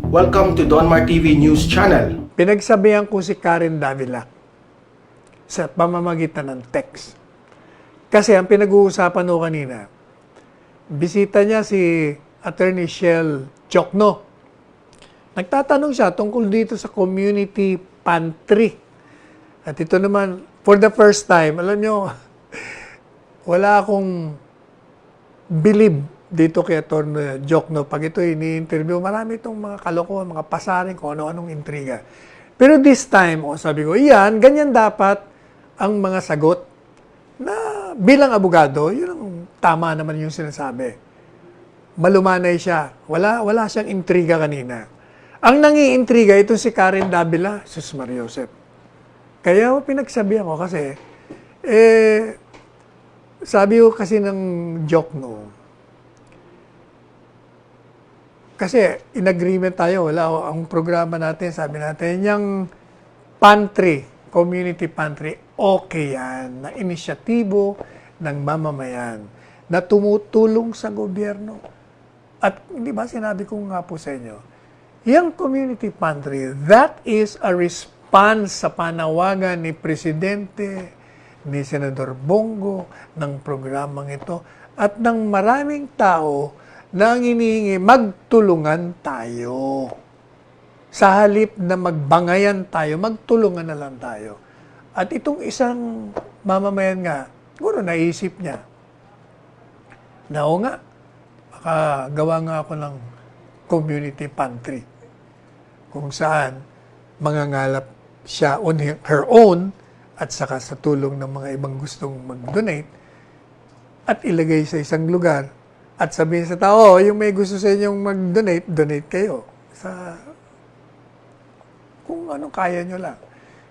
Welcome to Donmar TV News Channel. Pinagsabihan ko si Karen Davila sa pamamagitan ng text. Kasi ang pinag-uusapan ko kanina, bisita niya si Attorney Shell Chocno. Nagtatanong siya tungkol dito sa community pantry. At ito naman, for the first time, alam nyo, wala akong believe dito kay Attorney Chocno. Pag ito ini-interview, marami itong mga kalokohan, mga pasaring, kung ano-anong intriga. Pero this time, sabi ko, ganyan dapat ang mga sagot na bilang abogado, yun ang tama naman yung sinasabi. Malumanay siya. Wala siyang intriga kanina. Ang nangiintriga, ito si Karen Davila, Sus Mariosep. Kaya pinagsabihan ko kasi, sabi ko kasi ng Chocno, kasi in agreement tayo, ang programa natin, sabi natin, yung pantry, community pantry, okay yan, na inisyatibo ng mamamayan, na tumutulong sa gobyerno. At hindi ba sinabi ko nga po sa inyo, yung community pantry, that is a response sa panawagan ni Presidente, ni Senador Bongo, ng programang ito, at ng maraming tao na ang hinihingi, magtulungan tayo. Sa halip na magbangayan tayo, magtulungan na lang tayo. At itong isang mamamayan nga, siguro naisip niya, na o nga, makagawa nga ako ng community pantry, kung saan mangangalap siya on her own, at saka sa tulong ng mga ibang gustong mag-donate, at ilagay sa isang lugar, at sabihin sa tao, yung may gusto sa inyong mag-donate, donate kayo. Kung anong kaya nyo lang.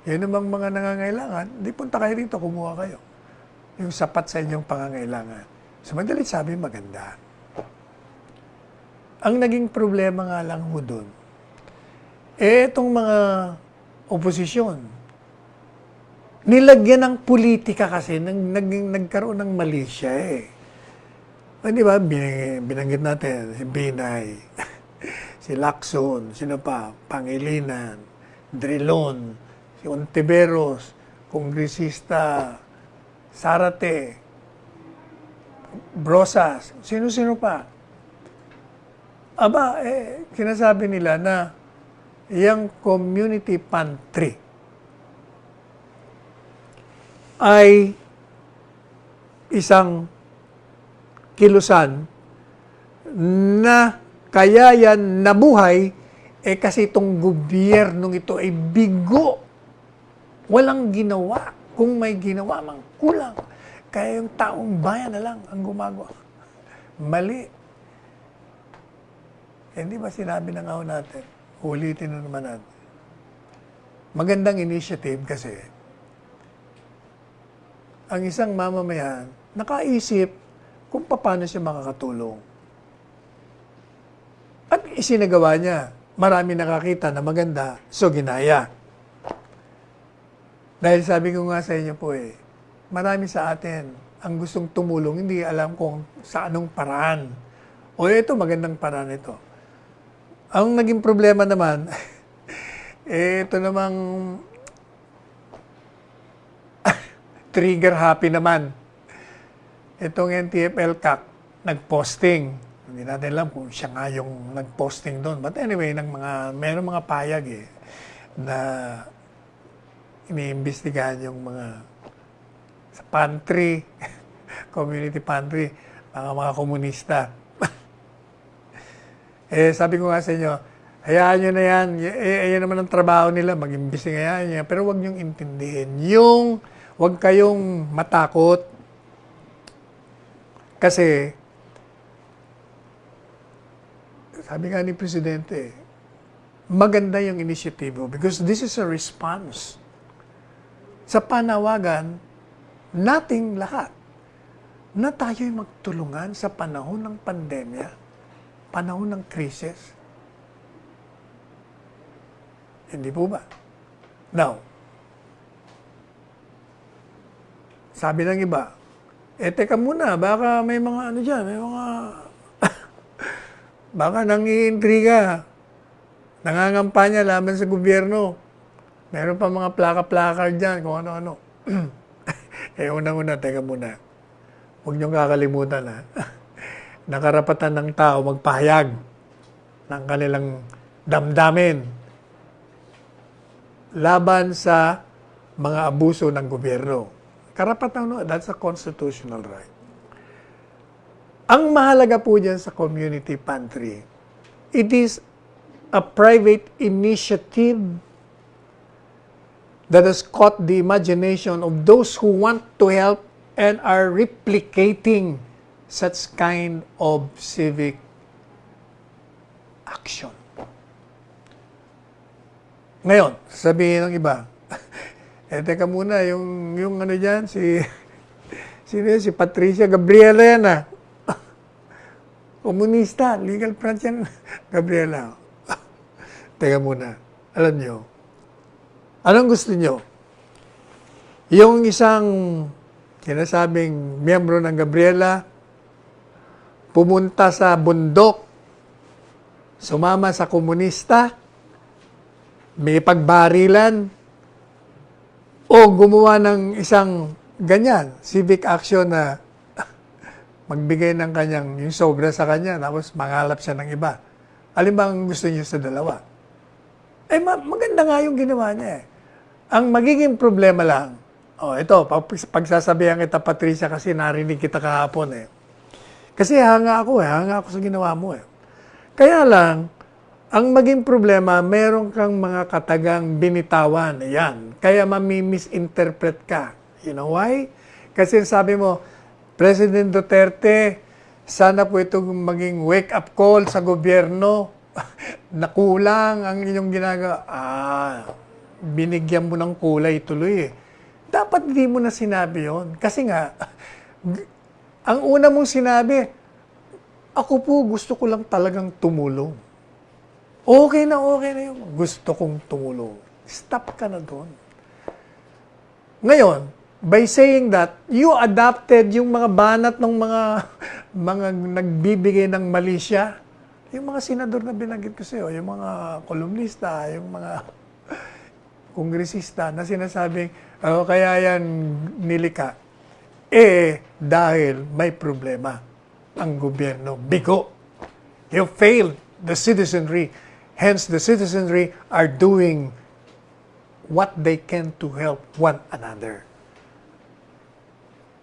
Yun namang mga nangangailangan, di punta kayo rito, kumuha kayo. Yung sapat sa inyong pangangailangan. So, madalit sabi, maganda. Ang naging problema nga lang ho dun, itong mga oposisyon, nilagyan ng politika kasi, nagkaroon ng mali siya . Di ba, binanggit natin, si Binay, si Lacson, sino pa, Pangilinan, Drilon, si Ontiveros, Kongresista, Sarate, Brosas, sino-sino pa. Aba, sinasabi nila na yung community pantry ay isang kilusan na kaya yan nabuhay kasi itong gobyernong ito ay bigo. Walang ginawa. Kung may ginawa, mang kulang. Kaya yung taong bayan na lang ang gumagawa. Mali. Hindi ba sinabi na nga natin? Ulitin na naman natin. Magandang initiative kasi ang isang mamamayan nakaisip kung paano siya makakatulong. At isinagawa niya. Marami nakakita na maganda, so ginaya. Dahil sabi ko nga sa inyo po marami sa atin ang gustong tumulong, hindi alam kung sa anong paraan. O ito, magandang paraan ito. Ang naging problema naman, ito namang trigger happy naman. Itong NTF-ELCAC nag-posting. Hindi natin alam kung siya nga yung nag-posting doon. But anyway, mayroong mga payag na iniimbestigahan yung mga sa pantry, community pantry, mga komunista. Sabi ko nga sa inyo, hayaan nyo na yan. Yan naman ang trabaho nila, mag-imbestigahan niya. Pero huwag nyong intindihin. Huwag kayong matakot. Kasi, sabi nga ni Presidente, maganda yung initiative because this is a response sa panawagan nating lahat na tayo'y magtulungan sa panahon ng pandemya, panahon ng krisis. Hindi po ba? Now, sabi ng iba, teka muna, baka may mga may mga baka nangiintriga. Nangangampanya laban sa gobyerno. Meron pa mga plaka-plakard dyan, kung ano-ano. Unang-una, teka muna. Huwag niyong kakalimutan, ha. Nakarapatan ng tao magpahayag ng kanilang damdamin laban sa mga abuso ng gobyerno. Karapatan, no? That's a constitutional right. Ang mahalaga po dyan sa community pantry, it is a private initiative that has caught the imagination of those who want to help and are replicating such kind of civic action. Ngayon, sabihin ng iba, teka muna, yung ano dyan, sino yun? Si Patricia Gabriela yan, komunista, legal front yan, Gabriela. Teka muna, alam nyo, anong gusto nyo? Yung isang sinasabing miyembro ng Gabriela, pumunta sa bundok, sumama sa komunista, may pagbarilan, o gumawa ng isang ganyan, civic action na magbigay ng kanyang, yung sobra sa kanya, tapos mangalap siya ng iba. Alin ba ang gusto niyo sa dalawa? Maganda nga yung ginawa niya. Ang magiging problema lang, ito, pagsasabihan kita, Patricia, kasi narinig kita kahapon Kasi hanga ako sa ginawa mo Kaya lang, ang maging problema, meron kang mga katagang binitawan. Yan. Kaya mami-misinterpret ka. You know why? Kasi sabi mo, President Duterte, sana po itong maging wake-up call sa gobyerno. Nakulang ang inyong ginagawa. Binigyan mo ng kulay tuloy Dapat hindi mo na sinabi yon. Kasi nga, ang una mong sinabi, ako po gusto ko lang talagang tumulong. Okay na yun. Gusto kong tumulong. Stop ka na doon. Ngayon, by saying that, you adopted yung mga banat ng mga nagbibigay ng mali siya. Yung mga senador na binanggit ko sa'yo, yung mga kolumnista, yung mga kongresista na sinasabing, kaya yan nilika. Dahil may problema ang gobyerno. Bigo. You failed the citizenry. Hence, the citizenry are doing what they can to help one another.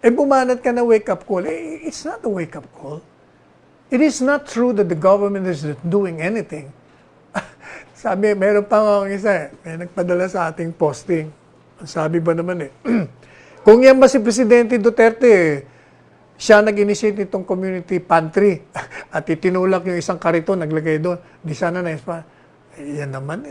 Bumanat ka na wake-up call. It's not a wake-up call. It is not true that the government is not doing anything. Sabi, meron pa nga isa may nagpadala sa ating posting. Sabi ba naman kung yan ba si Presidente Duterte, siya nag-initiate nitong community pantry at itinulak yung isang kariton, naglagay doon. Di sana yan naman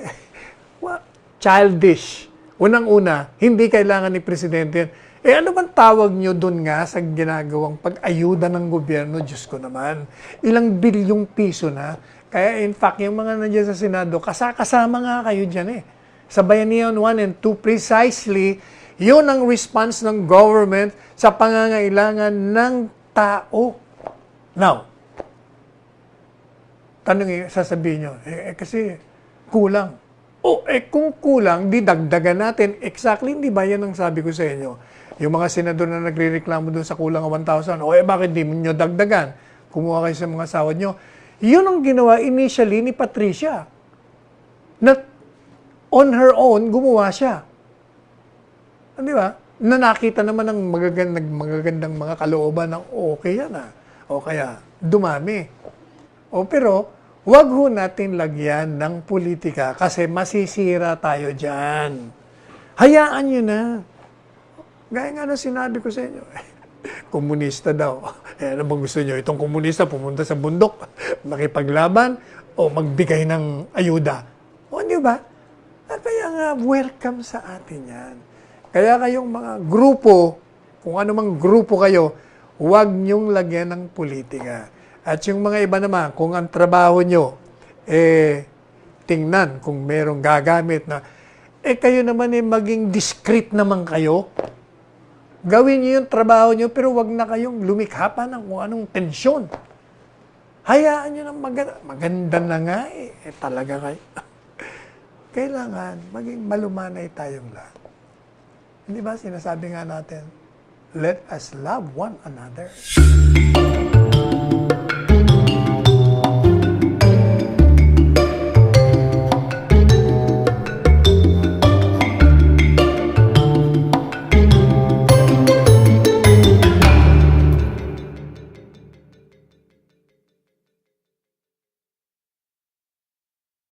childish. Unang-una, hindi kailangan ni Presidente yan. Ano bang tawag nyo doon nga sa ginagawang pag-ayuda ng gobyerno? Diyos ko naman. Ilang bilyong piso na. Kaya in fact, yung mga nandiyan sa Senado, kasama nga kayo dyan Sa Bayanihan 1 and 2, precisely, yun ang response ng government sa pangangailangan ng tao. Now, sasabihin nyo, kasi kulang. Kung kulang, di dagdagan natin. Exactly, hindi ba yan ang sabi ko sa inyo? Yung mga senador na nagre-reklamo doon sa kulang ng 1,000, bakit di nyo dagdagan? Kumuha kayo sa mga sahod nyo. Yun ang ginawa initially ni Patricia. Na on her own, gumawa siya. Di ba? Na nakita naman ng magagandang mga kalooban ng okay yan O kaya, dumami. Pero, wag ho natin lagyan ng politika kasi masisira tayo dyan. Hayaan nyo na. Gaya nga na sinabi ko sa inyo. Komunista daw. Ano bang gusto nyo? Itong komunista pumunta sa bundok, makipaglaban, o magbigay ng ayuda. Di ba? Kaya nga, welcome sa atin yan. Kaya kayong mga grupo, kung ano mang grupo kayo, huwag nyong lagyan ng politika. At yung mga iba naman, kung ang trabaho nyo, tingnan kung merong gagamit na, kayo naman maging discreet naman kayo. Gawin nyo yung trabaho nyo, pero wag na kayong lumikha pa ng kung anong tensyon. Hayaan nyo na maganda na nga talaga kayo. kailangan maging malumanay tayong lahat. Hindi ba sinasabi nga natin, let us love one another.